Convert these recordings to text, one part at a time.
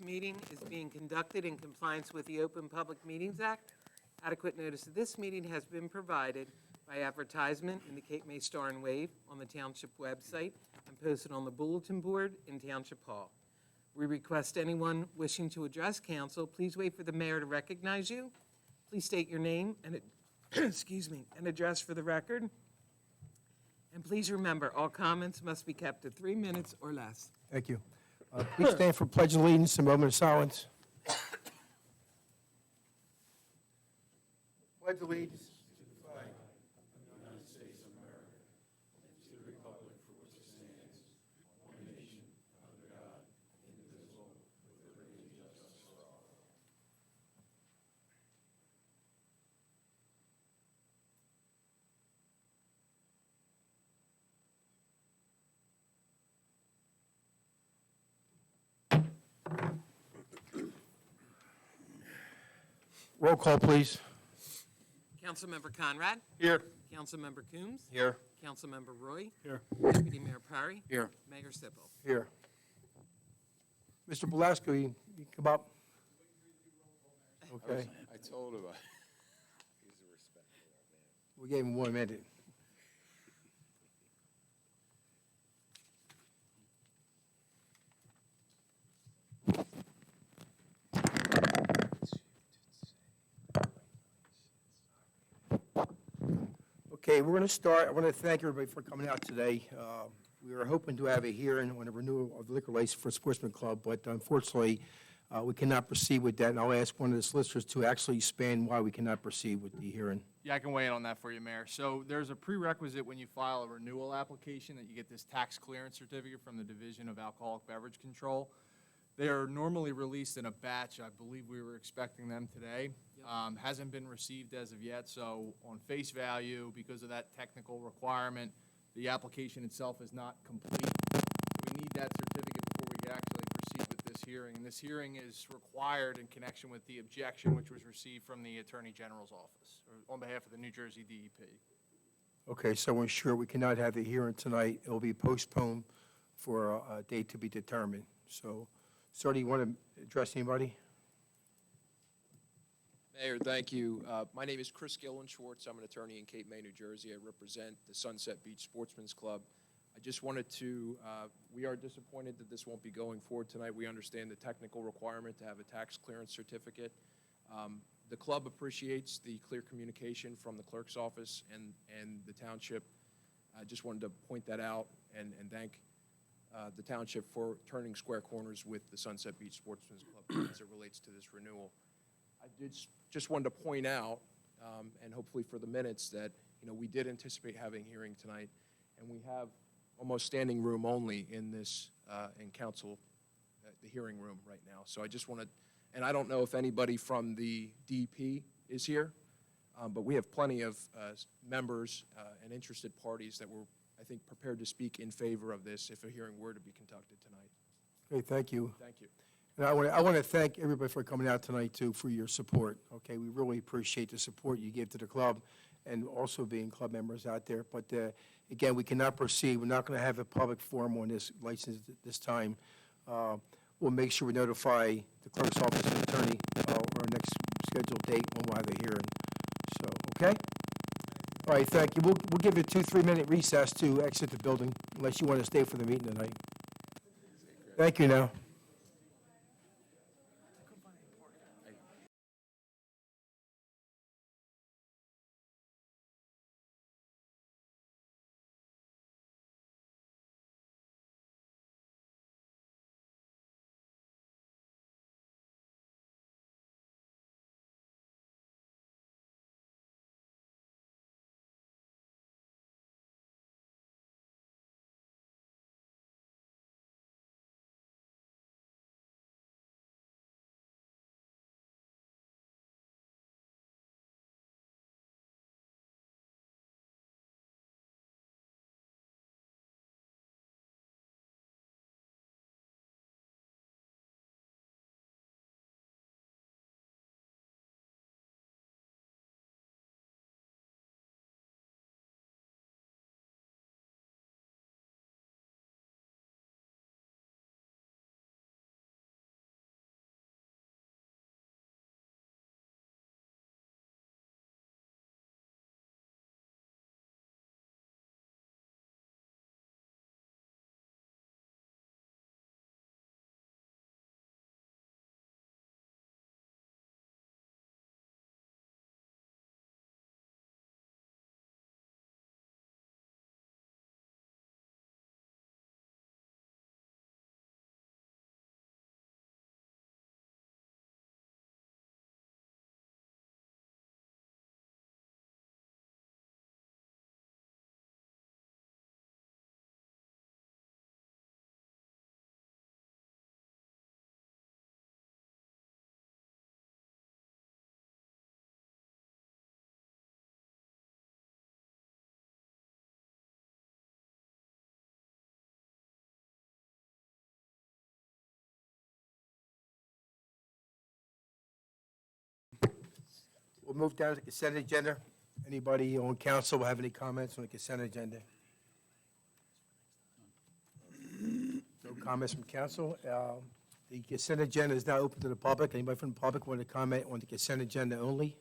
meeting is being conducted in compliance with the Open Public Meetings Act. Adequate notice of this meeting has been provided by advertisement in the Cape May Star and Wave on the Township website and posted on the bulletin board in Township Hall. We request anyone wishing to address council, please wait for the mayor to recognize you. Please state your name and, and address for the record. And please remember, all comments must be kept to 3 minutes or less. Thank you. Please stand for Pledge of Allegiance, a moment of silence. Pledge allegiance. Roll call, please. Councilmember Conrad? Here. Councilmember Coombs? Here. Councilmember Roy? Here. Deputy Mayor Perry? Here. Mayor Sipple? Here. Mr. Belasco, you come up. Okay. I told him he's a respectful man. We gave him 1 minute. Okay, we're going to start. I want to thank everybody for coming out today. We were hoping to have a hearing on the renewal of the liquor license for Sportsman Club, but unfortunately, we cannot proceed with that, and I'll ask one of the solicitors to actually expand why we cannot proceed with the hearing. Yeah, I can weigh in on that for you, Mayor. So there's a prerequisite when you file a renewal application that you get this tax clearance certificate from the Division of Alcoholic Beverage Control. They are normally released in a batch. I believe we were expecting them today. Hasn't been received as of yet, so on face value, because of that technical requirement, the application itself is not complete. We need that certificate before we can actually proceed with this hearing. And this hearing is required in connection with the objection which was received from the Attorney General's office, or on behalf of the New Jersey DEP. Okay, so we're sure we cannot have the hearing tonight. It will be postponed for a date to be determined. So, sir, do you want to address anybody? Mayor, thank you. My name is Chris Gillen Schwartz. I'm an attorney in Cape May, New Jersey. I represent the Sunset Beach Sportsman's Club. I just wanted to, we are disappointed that this won't be going forward tonight. We understand the technical requirement to have a tax clearance certificate. The club appreciates the clear communication from the clerk's office and the township. I just wanted to point that out and thank the township for turning square corners with the Sunset Beach Sportsman's Club as it relates to this renewal. I did just wanted to point out, and hopefully for the minutes, that we did anticipate having a hearing tonight, and we have almost standing room only in this in council, the hearing room right now. So I just wanted, and I don't know if anybody from the DP is here, but we have plenty of members and interested parties that were, I think, prepared to speak in favor of this if a hearing were to be conducted tonight. Okay, thank you. Thank you. And I want to thank everybody for coming out tonight, too, for your support. Okay, we really appreciate the support you give to the club and also being club members out there. But, again, we cannot proceed. We're not going to have a public forum on this license this time. We'll make sure we notify the clerk's office and attorney our next scheduled date when we'll have a hearing. So, okay? All right, thank you. We'll give you a 2-3 minute recess to exit the building, unless you want to stay for the meeting tonight. Thank you now. We'll move down to the consent agenda. Anybody on council will have any comments on the consent agenda? No comments from council. The consent agenda is now open to the public. Anybody from the public want to comment on the consent agenda only?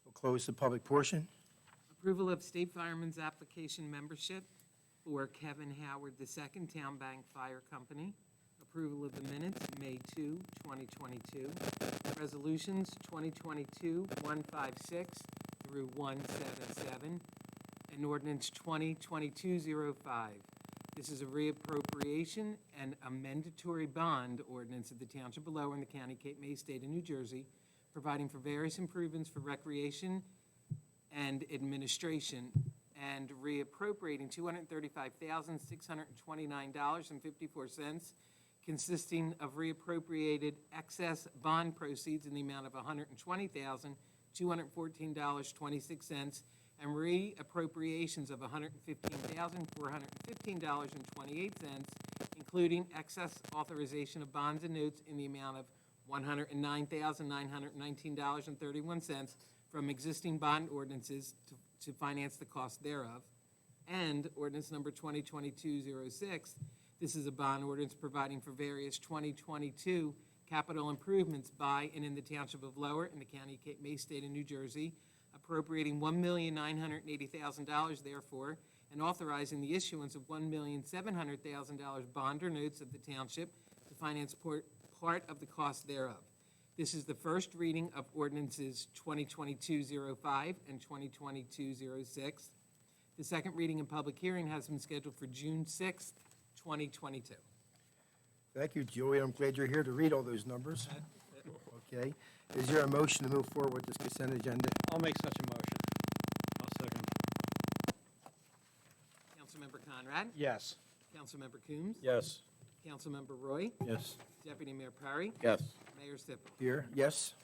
We'll close the public portion. Approval of State Fireman's Application Membership for Kevin Howard II, Town Bank Fire Company. Approval of the minutes, May 2, 2022. Resolutions 2022-156 through 177, and ordinance 2022-05. This is a reappropriation and a mandatory bond ordinance of the Township of Lower in the County, Cape May, State of New Jersey, providing for various improvements for recreation and administration, and reappropriating $235,629.54, consisting of reappropriated excess bond proceeds in the amount of $120,214.26, and reappropriations of $115,415.28, including excess authorization of bonds and notes in the amount of $109,919.31 from existing bond ordinances to finance the cost thereof. And ordinance number 2022-06, this is a bond ordinance providing for various 2022 capital improvements by and in the Township of Lower in the County of Cape May, State of New Jersey, appropriating $1,980,000 therefore, and authorizing the issuance of $1,700,000 bond or notes of the Township to finance part of the cost thereof. This is the first reading of ordinances 2022-05 and 2022-06. The second reading and public hearing has been scheduled for June 6th, 2022. Thank you, Julie. I'm glad you're here to read all those numbers. Okay. Is there a motion to move forward with this consent agenda? I'll make such a motion. I'll second. Councilmember Conrad? Yes. Councilmember Coombs? Yes. Councilmember Roy? Yes. Deputy Mayor Perry? Yes. Mayor Sippel. Here, yes?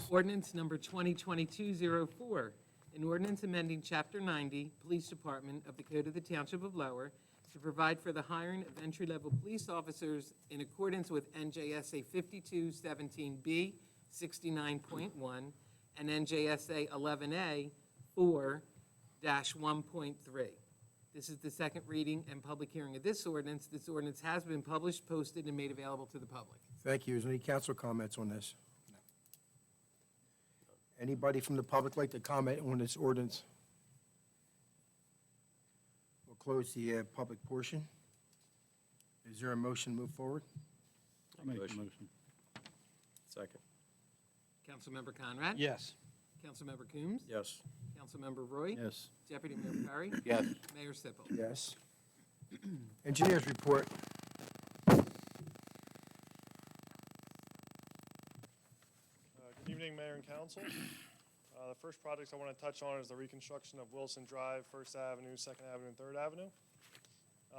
Ordinance number 2022-04, an ordinance amending Chapter 90, Police Department of the Code of the Township of Lower to provide for the hiring of entry-level police officers in accordance with NJSA 5217B 69.1 and NJSA 11A 4-1.3. This is the second reading and public hearing of this ordinance. This ordinance has been published, posted, and made available to the public. Thank you. Is there any council comments on this? Anybody from the public like to comment on this ordinance? We'll close the public portion. Is there a motion to move forward? I'll make the motion. Second. Councilmember Conrad? Yes. Councilmember Coombs? Yes. Councilmember Roy? Yes. Deputy Mayor Perry? Yes. Mayor Sippel. Yes. Engineers report. Good evening, Mayor and Council. The first project I want to touch on is the reconstruction of Wilson Drive, 1st Avenue, 2nd Avenue, and 3rd Avenue.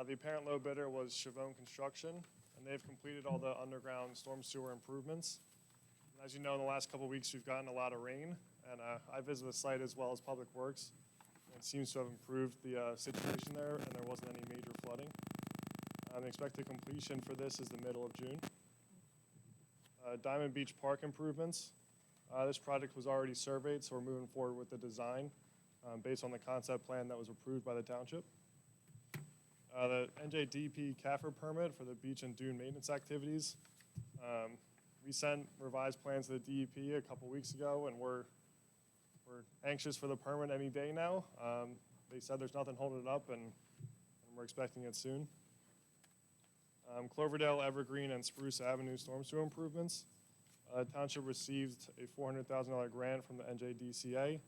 The apparent low bidder was Chavone Construction, and they've completed all the underground storm sewer improvements. And as you know, in the last couple of weeks, we've gotten a lot of rain, and I visited the site as well as Public Works, and it seems to have improved the situation there, and there wasn't any major flooding. The expected completion for this is the middle of June. Diamond Beach Park improvements. This project was already surveyed, so we're moving forward with the design based on the concept plan that was approved by the township. The NJDP CAFR permit for the beach and dune maintenance activities. We sent revised plans to the DEP a couple weeks ago, and we're anxious for the permit any day now. They said there's nothing holding it up, and we're expecting it soon. Cloverdale, Evergreen, and Spruce Avenue storm sewer improvements. Township received a $400,000 grant from the NJDCA.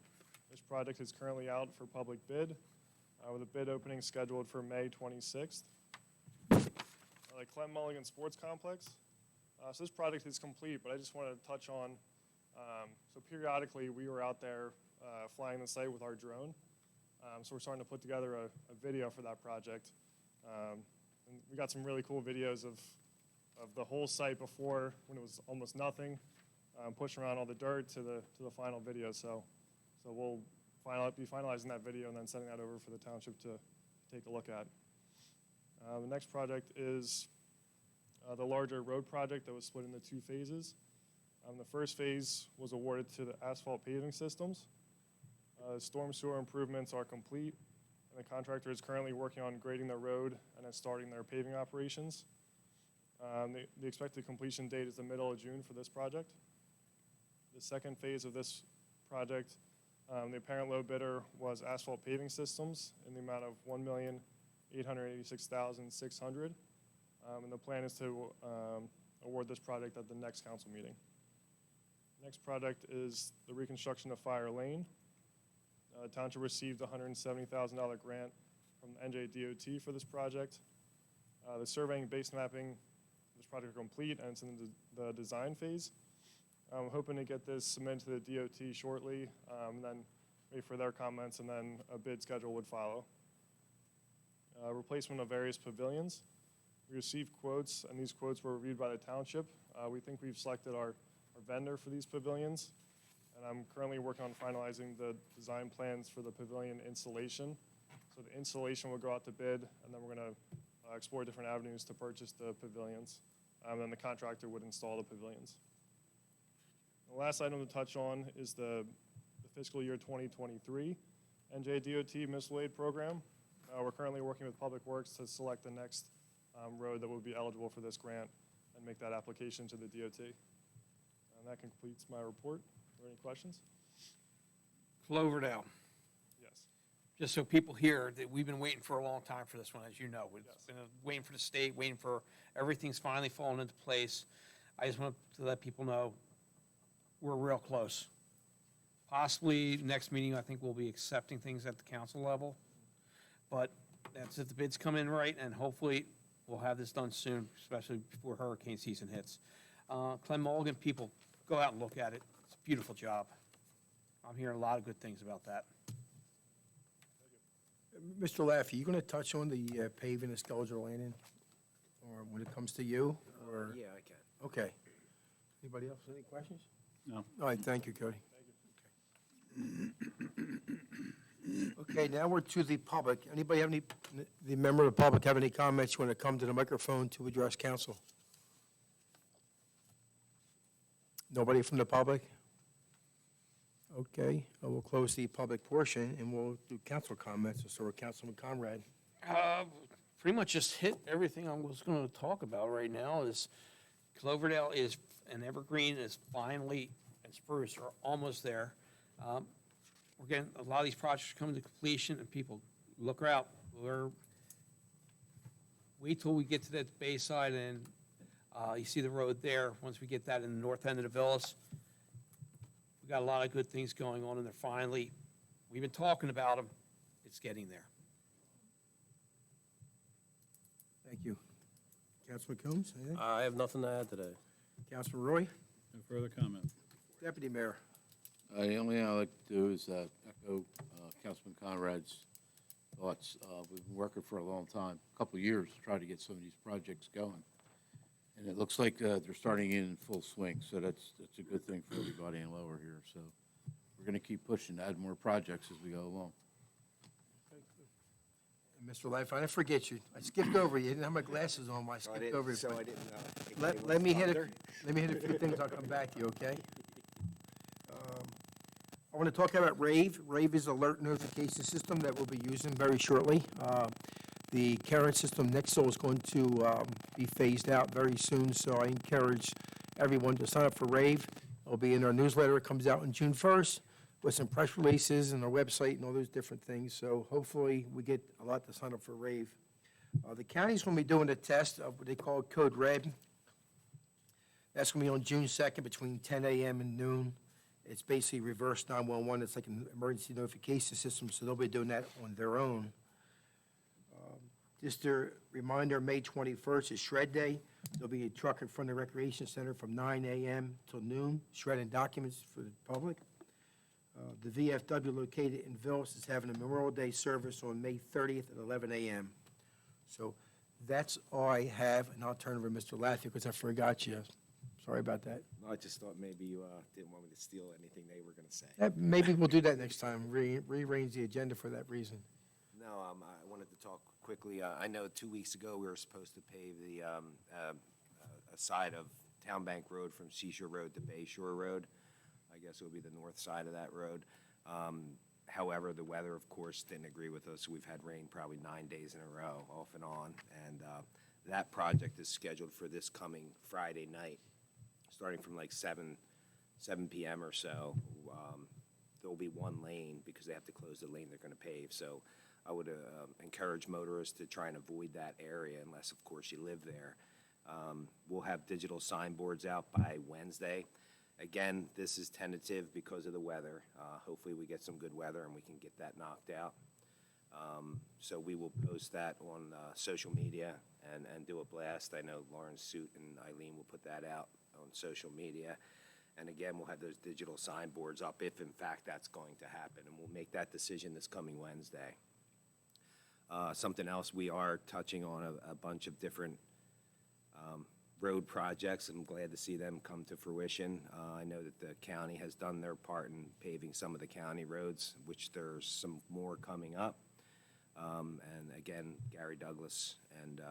This project is currently out for public bid, with a bid opening scheduled for May 26th. The Clem Mulligan Sports Complex. So this project is complete, but I just wanted to touch on, so periodically we were out there flying the site with our drone. So we're starting to put together a video for that project. And we got some really cool videos of the whole site before, when it was almost nothing, pushing around all the dirt to the final video. So we'll be finalizing that video and then sending that over for the township to take a look at. The next project is the larger road project that was split into 2 phases. The first phase was awarded to the asphalt paving systems. Storm sewer improvements are complete, and the contractor is currently working on grading the road and then starting their paving operations. The expected completion date is the middle of June for this project. The second phase of this project, the apparent low bidder was asphalt paving systems in the amount of $1,886,600. And the plan is to award this project at the next council meeting. Next project is the reconstruction of Fire Lane. Township received a $170,000 grant from the NJDOT for this project. The surveying and base mapping of this project are complete, and it's in the design phase. I'm hoping to get this submitted to the DOT shortly, and then wait for their comments, and then a bid schedule would follow. Replacement of various pavilions. We received quotes, and these quotes were reviewed by the township. We think we've selected our vendor for these pavilions, and I'm currently working on finalizing the design plans for the pavilion installation. So the installation will go out to bid, and then we're going to explore different avenues to purchase the pavilions. And then the contractor would install the pavilions. The last item to touch on is the fiscal year 2023 NJDOT municipal aid program. We're currently working with Public Works to select the next road that would be eligible for this grant and make that application to the DOT. And that completes my report. Are there any questions? Cloverdale, Yes. just so people hear that we've been waiting for a long time for this one, as you know. We've Yes. been waiting for the state, waiting for everything's finally falling into place. I just want to let people know we're real close. Possibly next meeting, I think we'll be accepting things at the council level. But that's if the bids come in right, and hopefully we'll have this done soon, especially before hurricane season hits. Clem Mulligan, people, go out and look at it. It's a beautiful job. I'm hearing a lot of good things about that. Mr. Laffey, you going to touch on the paving of Skelger Landing? Or when it comes to you, or? Yeah, I can. Okay. Anybody else, any questions? No. All right, thank you, Cody. Okay, now we're to the public. Anybody have the member of the public have any comments? You want to come to the microphone to address council? Nobody from the public? Okay, we'll close the public portion, and we'll do council comments. So we're Councilman Conrad. Pretty much just hit everything I was going to talk about right now. Is Cloverdale is, and Evergreen is finally, and Spruce are almost there. We're getting, a lot of these projects are coming to completion, and people, look out. Wait till we get to that Bayside, and you see the road there. Once we get that in the north end of the villas, we got a lot of good things going on, and they're finally, we've been talking about them. It's getting there. Thank you. Councilman Coombs, anything? I have nothing to add today. Councilman Roy? No further comment. Deputy Mayor? The only thing I'd like to do is echo Councilman Conrad's thoughts. We've been working for a long time, a couple of years, to try to get some of these projects going. And it looks like they're starting in full swing, so that's a good thing for everybody in Lower here. So we're going to keep pushing to add more projects as we go along. Mr. Life, I didn't forget you. I skipped over you. You didn't have my glasses on. I skipped over you. So I didn't know. Let me hit a few things. I'll come back to you, okay? I want to talk about RAVE. RAVE is alert notification system that we'll be using very shortly. The current system, Nixle, is going to be phased out very soon, so I encourage everyone to sign up for RAVE. It'll be in our newsletter. It comes out on June 1st with some press releases and our website and all those different things. So hopefully we get a lot to sign up for RAVE. The county's going to be doing a test of what they call Code Red. That's going to be on June 2nd between 10 a.m. and noon. It's basically reverse 911. It's like an emergency notification system, so they'll be doing that on their own. Just a reminder, May 21st is Shred Day. There'll be a truck in front of the Recreation Center from 9 a.m. till noon, shredding documents for the public. The VFW located in Villas is having a Memorial Day service on May 30th at 11 a.m. So that's all I have, and I'll turn it over to Mr. Laffey because I forgot you. Sorry about that. I just thought maybe you didn't want me to steal anything they were going to say. Maybe we'll do that next time, rearrange the agenda for that reason. No, I wanted to talk quickly. I know 2 weeks ago we were supposed to pave the a side of Town Bank Road from Seashore Road to Bay Shore Road. I guess it would be the north side of that road. However, the weather, of course, didn't agree with us. We've had rain probably 9 days in a row, off and on. And that project is scheduled for this coming Friday night, starting from like 7 p.m. or so. There'll be one lane because they have to close the lane they're going to pave. So I would encourage motorists to try and avoid that area unless, of course, you live there. We'll have digital signboards out by Wednesday. Again, this is tentative because of the weather. Hopefully we get some good weather and we can get that knocked out. So we will post that on social media and do a blast. I know Lauren Suit and Eileen will put that out on social media. And again, we'll have those digital signboards up if in fact that's going to happen. And we'll make that decision this coming Wednesday. Something else, we are touching on a bunch of different road projects. I'm glad to see them come to fruition. I know that the county has done their part in paving some of the county roads, which there's some more coming up. And again, Gary Douglas and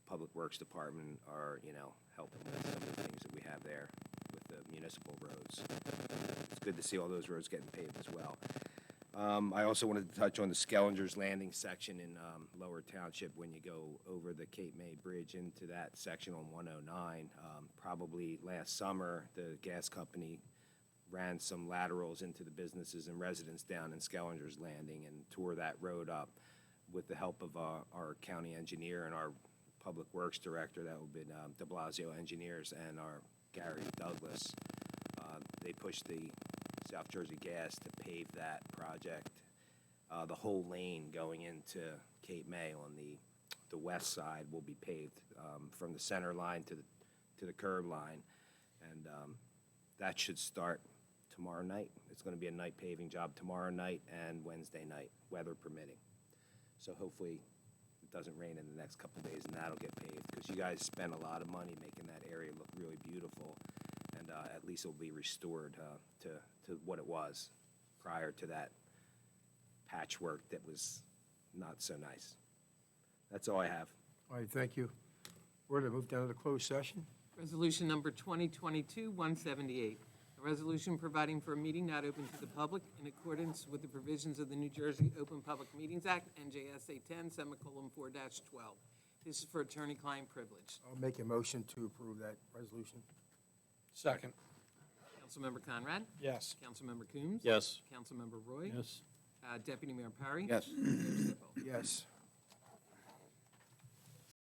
Public Works Department are, helping with some of the things that we have there with the municipal roads. It's good to see all those roads getting paved as well. I also wanted to touch on the Skellinger's Landing section in Lower Township when you go over the Cape May Bridge into that section on 109. Probably last summer, the gas company ran some laterals into the businesses and residents down in Skellinger's Landing and tore that road up. With the help of our county engineer and our public works director, that would be de Blasio Engineers, and our Gary Douglas, they pushed the South Jersey Gas to pave that project. The whole lane going into Cape May on the west side will be paved from the center line to the curb line, and that should start tomorrow night. It's going to be a night paving job tomorrow night and Wednesday night, weather permitting. So hopefully it doesn't rain in the next couple of days and that'll get paved, because you guys spend a lot of money making that area look really beautiful, and at least it'll be restored to what it was prior to that patchwork that was not so nice. That's all I have. All right, thank you. We're going to move down to the closed session. Resolution number 2022-178, a resolution providing for a meeting not open to the public in accordance with the provisions of the New Jersey Open Public Meetings Act, NJSA 10:4-12. This is for attorney-client privilege. I'll make a motion to approve that resolution. Second. Councilmember Conrad? Yes. Councilmember Coombs? Yes. Councilmember Roy? Yes. Deputy Mayor Perry? Yes. Mayor Stifel. Yes.